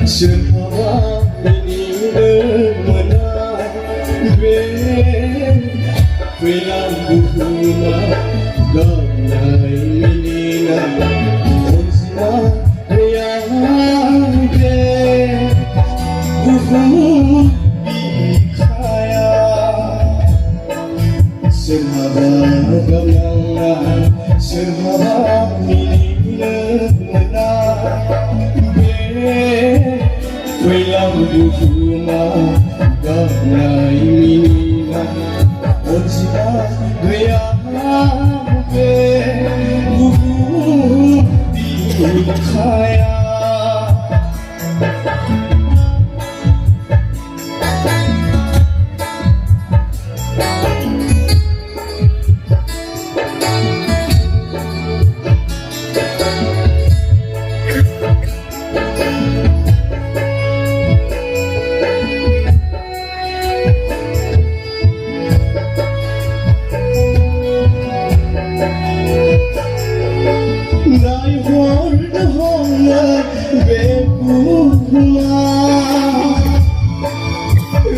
Semua ini menang Bilang buhuma Gamai menina Onsma yang Buhum Bikaya Semua gamang Semua menina menang Bilang buhuma Gamai menina Onsma yang Buhum Bikaya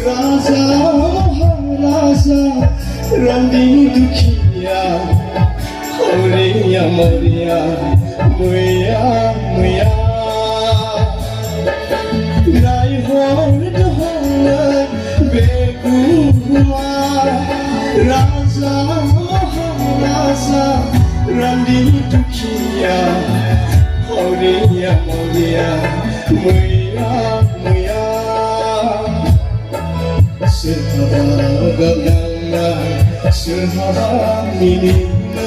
Rasa Maharasa Randi Dukia Aureya Maria Muya Muya Nai Hor Dhola Beguma Rasa Maharasa Randi Dukia Aureya Maria Muya Muya Serhaba gamna serhaba minina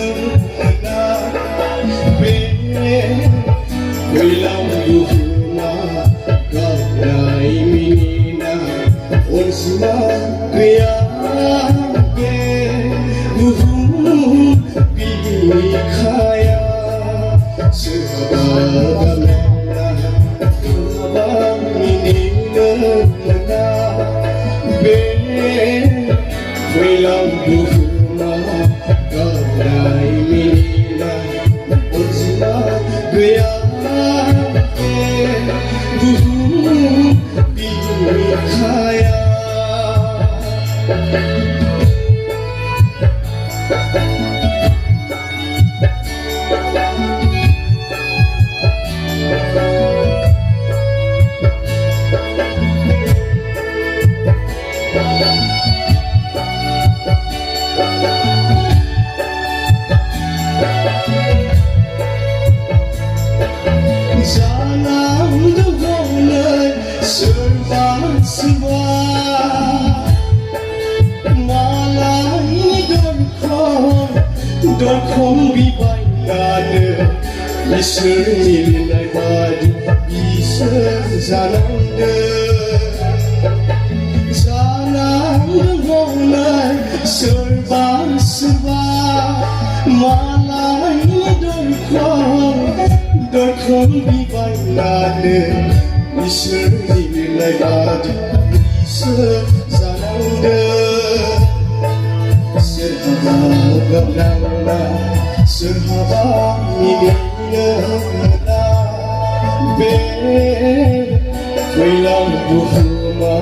Bilang buhuma gamai minina Onsma kuyage buhum bikaya Serhaba gamna serhaba minina Bilang buhuma Gamai menina Onsma kuyage Buhum Bikaya Jalan duhulai serba-serba Malai dorkong bibayada Isır nilai baju isır zananda Jalan duhulai serba-serba Malai dorkong bibayada Isır nilai baju isır zananda Serhaba gamna serhaba minina Bilang buhuma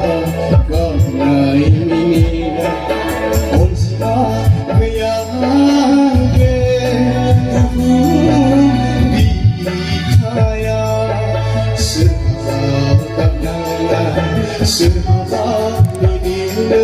gamai menina Onsma kuyage buhum bikaya Serhaba gamna serhaba minina